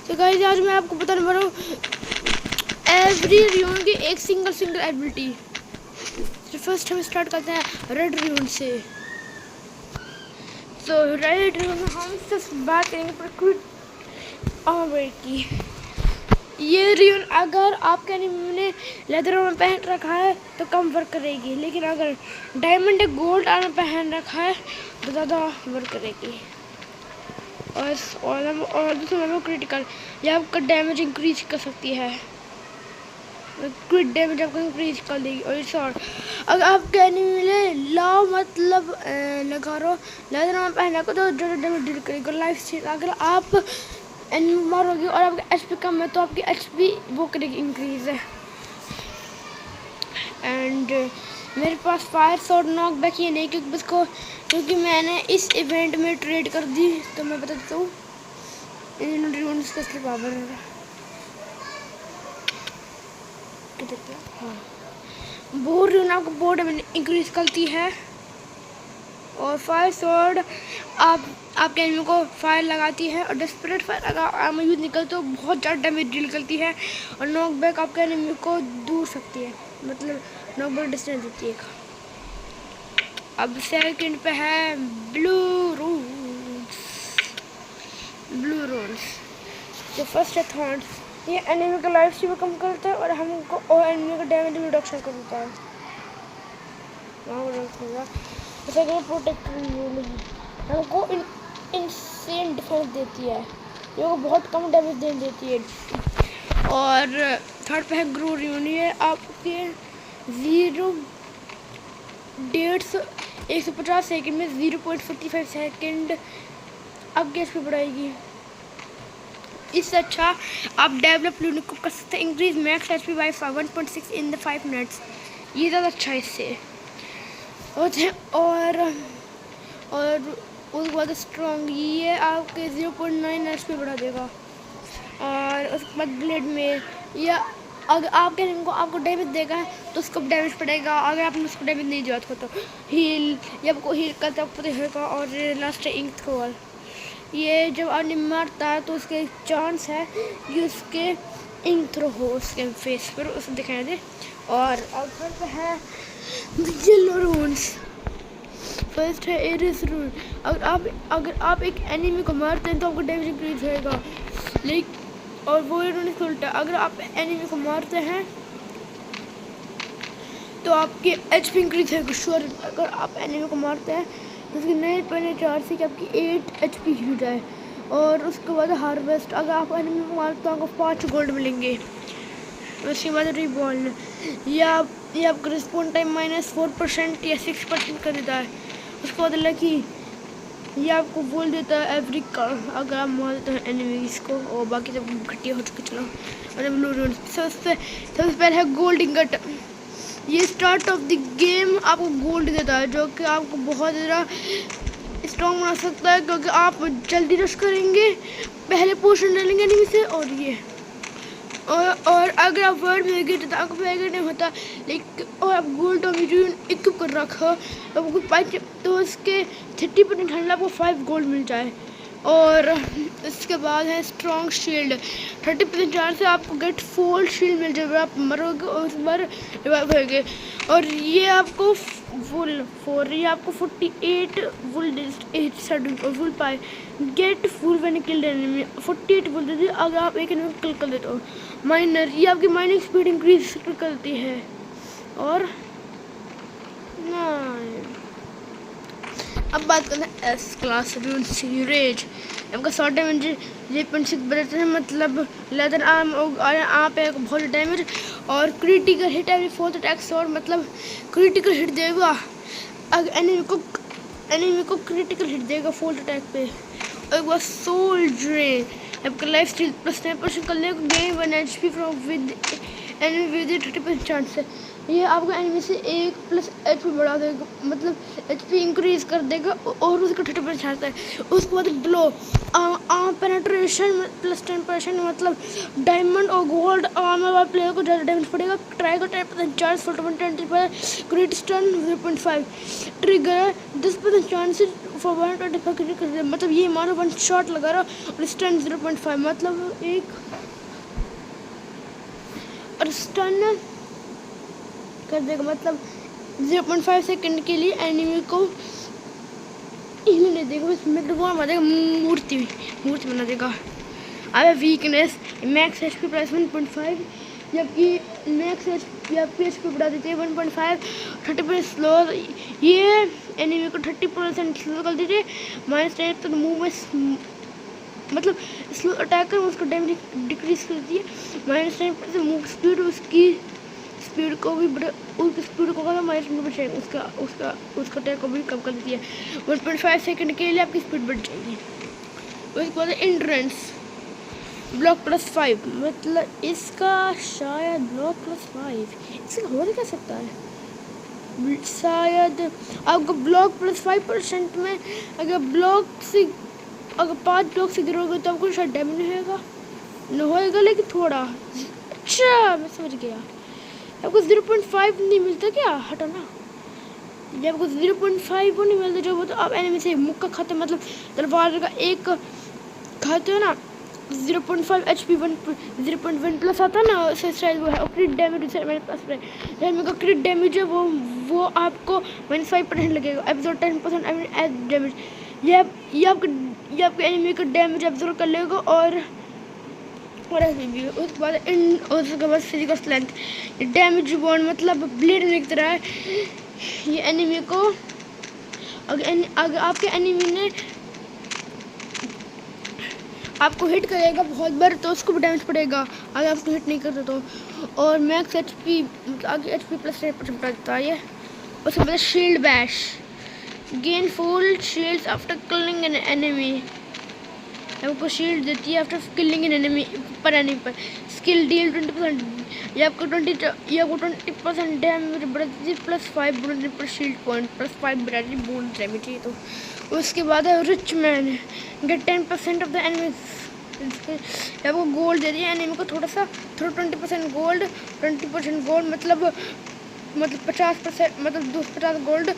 तो गाइस आज मैं आपको बताने वाला हूँ एवरी रियून की एक सिंगल एबिलिटी। तो फर्स्ट हम स्टार्ट करते हैं रेड रियून से। तो रेड रियून में हम सिर्फ बात करेंगे प्रकृति आर्मर की। ये रियून अगर आपके एनिमी ने लेदर आर्मर पहन रखा है तो कम वर्क करेगी, लेकिन अगर डायमंड या गोल्ड आर्मर पहन रखा है तो ज़्यादा वर्क करेगी। और दूसरा वो क्रिटिकल, ये आपका डैमेज इंक्रीज कर सकती है, क्रिट डैमेज आपको इंक्रीज कर देगी। और शॉर्ट अगर आपके एनिमी ने लाव मतलब लगा रहा लेदर आर्मर पहना को तो ज़्यादा डैमेज डील करेगी। लाइफ स्टाइल अगर आप एनिमी मारोगे और आपका एचपी कम है तो आपकी एचपी वो करेगी इंक्रीज है। एंड मेरे पास फायर शॉट नॉक बैक ये नहीं क्योंकि मैंने इस इवेंट में ट्रेड कर दी। तो मैं बता देता हूँ इन रियून्स का सिर्फ पावर हाँ बोर रियून आपको बोर्ड में इंक्रीज करती है। और फायर शॉट आपके एनिमी को फायर लगाती है। और डेस्परेट फायर अगर आर्मर यूज निकलते तो बहुत ज़्यादा डैमेज डील करती है। और नॉक बैक आपके एनिमी को दूर सकती है, मतलब नॉक बैक डिस्टेंस देती है। अब सेकंड पे है ब्लू रून्स। जो फर्स्ट है थॉर्न्स, ये एनिमी का लाइफ स्टील कम करता है और हमको और एनिमी का डैमेज रिडक्शन कर देता है। सेकंड प्रोटेक्टर हमको इनसेन डिफेंस देती है, ये बहुत कम डैमेज दे देती है। और थर्ड पे है ग्रो रियून, ये आपके 150 सेकंड में 0.45 सेकंड आपके एचपी बढ़ाएगी। इससे अच्छा आप डेवलप लूनिक को कर सकते हैं increase max HP by 1.6 in the 5 minutes. ये ज़्यादा अच्छा है इससे। और उसके बाद स्ट्रॉन्ग, ये आपके 0.9 एचपी बढ़ा देगा। और उसके बाद ब्लेड में या अगर आपके एनिमी को आपको डैमेज देगा तो उसको डैमेज पड़ेगा। अगर आपने उसको डैमेज नहीं दिया तो हील या आपको हील करता होगा। और लास्ट है इंक थ्रोअर, ये जब आदमी मरता है तो उसके चांस है कि उसके इंक थ्रो हो उसके फेस पर, उसे दिखाई दे। और अब पे है येलो रून्स। फर्स्ट है एरिस रून, अगर आप एक एनिमी को मारते हैं तो आपको डैमेज इंक्रीज होएगा। लेकिन और वो रून उल्टा, अगर आप एनिमी को मारते हैं तो आपकी एचपी इंक्रीज होगा श्योर। अगर आप एनिमी को मारते हैं तो उसकी नए पहले 4 से कि आपकी 8 एचपी हो जाए। और उसके बाद हार्वेस्ट, अगर आप एनिमी को मारते तो आपको 5 गोल्ड मिलेंगे। उसके बाद रिबॉर्न, ये आपका रिस्पॉन्स टाइम -4% या 6% कर देता है। उसके बाद लकी, ये आपको बोल देता है एवरी अगर आप मारते हैं एनिमीज को। और बाकी सब घटिया हो चुके चलो। और ब्लू रून सबसे पहले है गोल्ड इंगट, ये स्टार्ट ऑफ द गेम आपको गोल्ड देता है जो कि आपको बहुत ज़्यादा स्ट्रॉन्ग बना सकता है, क्योंकि आप जल्दी रश करेंगे, पहले पोर्शन ले लेंगे एनिमी से। और ये और अगर आप वर्ल्ड में गिरते तो आपको फेगर नहीं होता, लेकिन और आप गोल्ड और इक्विप कर रखो तो उसके 30% हंड्रेड आपको 5 गोल्ड मिल जाए। और इसके बाद है स्ट्रॉन्ग शील्ड, 30% चांस से आपको गेट फुल शील्ड मिल जाएगा। आप मरोगे और उस बार रिवाइव होगे। और ये आपको ये आपको 48 वुल पाए get full when killed enemy, 48 वुल देती है अगर आप एक एनिमी किल कर देते हो। माइनर, ये आपकी माइनिंग स्पीड इंक्रीज करती है। और अब बात करते हैं एस क्लास रून सीरीज। इनका शॉर्ट डैमेज 0.6 बढ़ते हैं, मतलब लेदर आर्म आप एक बहुत डैमेज। और critical hit every 4th attack shot, मतलब क्रिटिकल हिट देगा अगर एनिमी को क्रिटिकल हिट देगा 4th अटैक पे। और एक बार सोल ड्रेन, आपका लाइफ स्टील प्लस 10% कर लेगा game 1 HP from with enemy with 30% chance है। ये आपको एनिमी से 1+ HP बढ़ा देगा, मतलब HP इंक्रीज कर देगा और उसका 30% चांस है। उसके बाद ग्लो पेनेट्रेशन प्लस 10%, मतलब डायमंड और गोल्ड आर्मर वाले प्लेयर को ज़्यादा डैमेज पड़ेगा। ट्राई का 10% चांस, 20 पर crit stun 0.5 trigger 10% chance for 125 मतलब ये मानो 1 शॉट लगा रहा और स्टन 0.5 मतलब एक और स्टन कर देगा मतलब 0.5 सेकंड के लिए एनिमी को हिलने देगा, मतलब वो हमारे मूर्ति बना देगा। अब weakness max H P price 1.5 जबकि मैक्स एच पी बढ़ा देते हैं 1.5 30% स्लो। ये एनिमी को 30% स्लो कर देते -10 तो मूवमेंट मतलब स्लो अटैक कर उसको डैमेज डिक्रीज कर दिए -10% मूव स्पीड उसकी स्पीड को भी उसकी स्पीड को उसका अटैक को भी कम कर देती है। 1.5 सेकंड के लिए आपकी स्पीड बढ़ जाएगी। उसके बाद एंड्रेंस ब्लॉक +5 मतलब इसका शायद ब्लॉक +5 इसका हो क्या सकता है, शायद आपको ब्लॉक +5% में अगर 5 ब्लॉक से गिरोगे तो आपको शायद डैमेज नहीं होएगा लेकिन थोड़ा। अच्छा मैं समझ गया, आपको 0.5 नहीं मिलता क्या, हटाना जब आपको 0.5 वो नहीं मिलता जो वो तो आप एनिमी से मुक्का खाते मतलब तलवार का एक खाते हो ना 0.5 HP 0.1 प्लस आता है ना शायद वो है और क्रिट डैमेज मेरे पास एनिमी का क्रिट डैमेज है वो आपको -5% लगेगा एब्जॉर्ब 10% डैमेज ये आपके एनिमी का डैमेज एब्जॉर्ब कर लेगा और उसके बाद फिजिकल स्ट्रेंथ डैमेज बॉन्ड मतलब ब्लेड की तरह है ये एनिमी को अगर आपके एनिमी ने आपको हिट करेगा बहुत बार तो उसको भी डैमेज पड़ेगा अगर आपको हिट नहीं करता तो। और मैक्स HP आगे HP +10% बढ़ता है ये। उसके बाद shield bash gain full shields after killing an enemy, आपको शील्ड देती है आफ्टर किलिंग एन एनिमी पर स्किल डील 20%, ये आपको 20% डैमेज बढ़ती है +5 बोनस पर शील्ड पॉइंट +5 बढ़ाती है बोनस डैमेज है। तो उसके बाद है rich man get 10% of the enemy, आपको गोल्ड दे दिया एनिमी को थोड़ा 20% गोल्ड 20% गोल्ड मतलब 50% मतलब 250 गोल्ड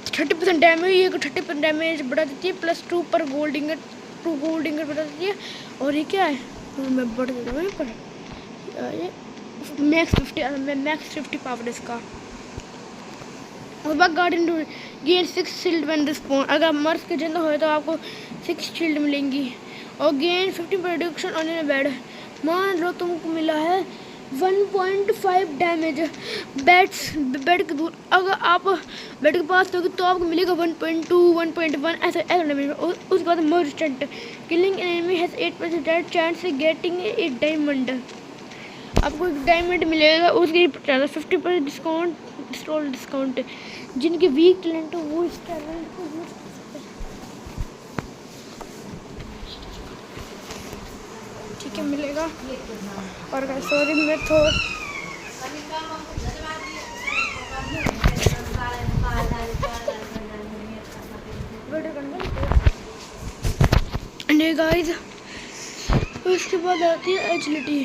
30% डैमेज, ये 30% डैमेज बढ़ा देती है +2 पर गोल्ड इंगट 2 गोल्ड इंगट बढ़ा देती है। और ये क्या है मैं बढ़ देता हूँ यहाँ पर ये मैक्स 50 पावर इसका। और बाद garden gain 6 shield when respawn, अगर मर्स के जिंदा हो तो आपको 6 शील्ड मिलेंगी और gain 50 production on A bed, मान लो तुमको मिला है 1.5 डैमेज बेड के दूर, अगर आप बेड के पास होगी तो आपको मिलेगा 1.2 1.1 ऐसा डैमेज। उसके बाद merchant killing enemy has 8% chance getting a diamond, आपको एक डायमंड मिलेगा उसके 50% डिस्काउंट जिनके वीक टैलेंट हो वो इस टैलेंट को यूज कर सकते हैं। ठीक है मिलेगा। और सॉरी मैं थोड़ा गाइस उसके बाद आती है एजिलिटी,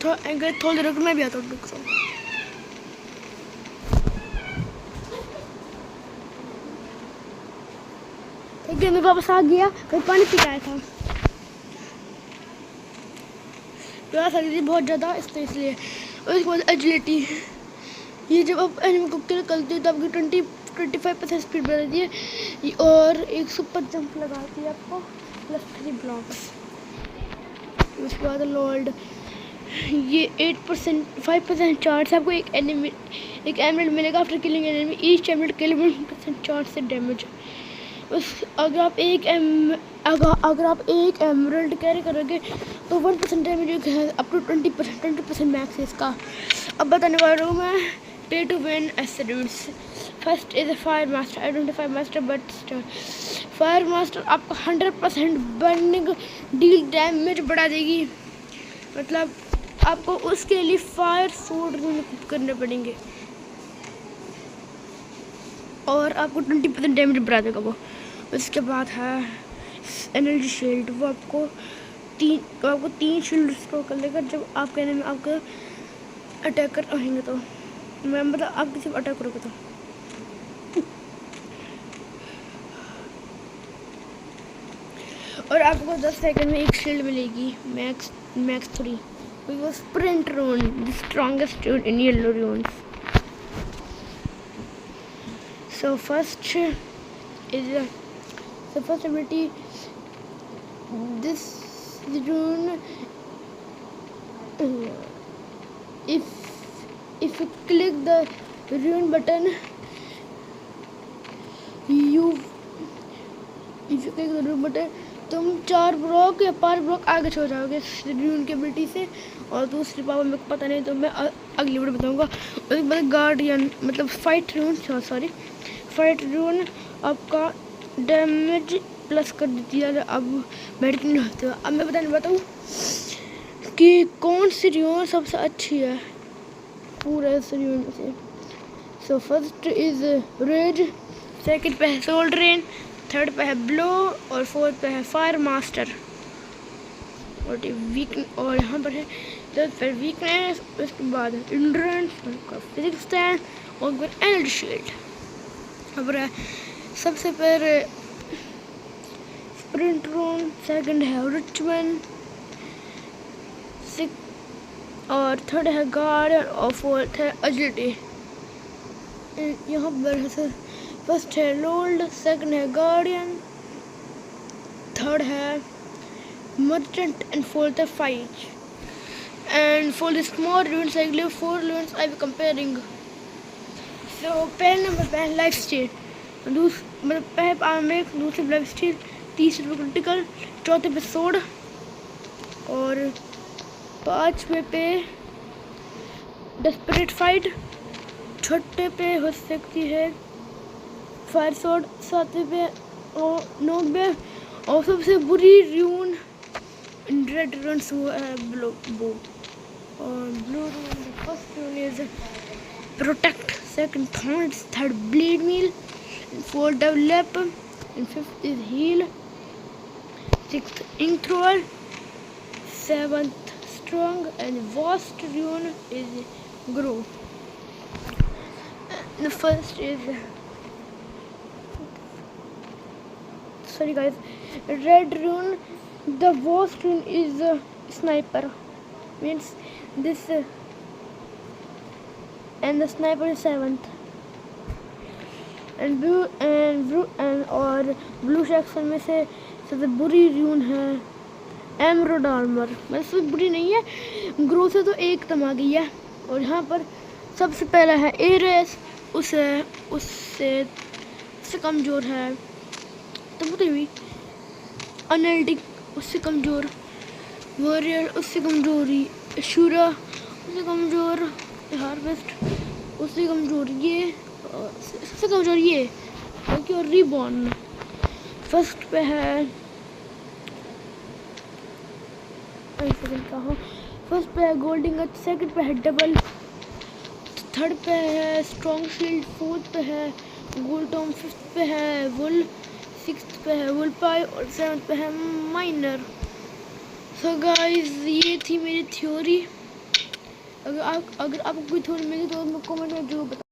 थोड़ा देर मैं भी आता हूँ। एक दिन मैं वापस आ गया फिर पानी पी आया था, प्यास आ गई थी बहुत ज़्यादा इसलिए। उसके बाद एजिलिटी, ये जब आप एनिमी को किल करते हो तो आपकी 25% स्पीड बढ़ाती है और एक सुपर जंप लगाती है आपको +3 ब्लॉक्स। उसके बाद लॉर्ड, ये 5% चार्ज से आपको एक एमरल्ड मिलेगा after killing enemy, each emerald kill 1% charge से डैमेज। अगर आप एक एमरल्ड कैरी करोगे तो 1% डैमेज है अप टू 20% मैक्स है इसका। अब बताने वाला हूँ मैं pay to win acids. First is fire master, I don't fire master but fire master आपको 100% बर्निंग डील डैमेज बढ़ा देगी, मतलब आपको उसके लिए फायर सूट करने पड़ेंगे और आपको 20% डैमेज बढ़ा देगा वो। उसके बाद है एनर्जी शील्ड, वो आपको 3 शील्ड स्टोर कर लेगा जब आपके एनिमी आपके अटैकर रहेंगे तो, मैं मतलब आप किसी अटैक करोगे तो। और आपको 10 सेकंड में एक शील्ड मिलेगी max 3 because sprint rune the strongest rune in yellow runes. So first ability, this rune, if you click the rune button, तुम 4 ब्लॉक या 5 ब्लॉक आगे छोड़ जाओगे रून की एबिलिटी से. और दूसरी पावर मेरे को पता नहीं, तो मैं अगली वीडियो बताऊंगा. उसके बाद गार्डियन मतलब फाइट रून आपका डैमेज प्लस कर देती है. अब मेडिकल होते हो. अब मैं बताऊँ कि कौन सी रून सबसे अच्छी है पूरे इस रून में से. So first is rage, second पे है सोल ड्रेन, थर्ड पे है ब्लो और फोर्थ पे है फायर मास्टर. और यहाँ पर है थर्ड पे वीकनेस, उसके बाद इंड्योरेंस, फिजिक्स स्टैंड और एनर्जी शील्ड. अब सबसे पहले स्प्रिंट रून, सेकंड है रिचमन, और थर्ड है गार्ड और फोर्थ है एजिलिटी. यहाँ पर फर्स्ट है लोल्ड, सेकंड है गार्डियन, थर्ड है मर्चेंट एंड फोर्थ है fight. And for the small runes, I believe 4 runes I will comparing. So पहले नंबर पे है लाइफ स्टील, मतलब पहले दूसरे लाइफ स्टील, तीसरे पे क्रिटिकल, चौथे पे सोड और पांचवे पे डेस्परेट फाइट, छठे पे हो सकती है फायर सोड, सातवें पे और नोट पे. और सबसे बुरी रून रेड रून्स वो है ब्लू बो. और blue rune, first rune is protect, second thorn, third bleed meal, fourth develop, and fifth is heal, sixth ink thrower, seventh strong, and last rune is grow. The first is sorry guys, red rune, the worst rune is sniper, means this and the sniper is 7th. and blue और blue section में से सबसे बुरी रून है AMOLED armour. मतलब सबसे बुरी नहीं है, ग्रो से तो एक तम आ गई है. और यहाँ पर सबसे पहला है एरेस, उससे कमज़ोर है तो भी अनल्टिक, उससे कमज़ोर वॉरियर, उससे कमज़ोरी शूरा, उससे कमज़ोर हार्वेस्ट, उससे कमज़ोर ये, सबसे कमज़ोर ये क्योंकि. और रीबॉर्न फर्स्ट पे है, फर्स्ट पे है गोल्डिंग, सेकंड पे है डबल, थर्ड पे है स्ट्रॉन्ग शील्ड, फोर्थ पे है गोल्डम, फिफ्थ पे है वुल, सिक्स्थ पे है वुल पाई और सेवंथ पे है माइनर. सो गाइस ये थी मेरी थ्योरी. अगर आपको कोई थ्योरी मिली तो कमेंट में जरूर बताओ.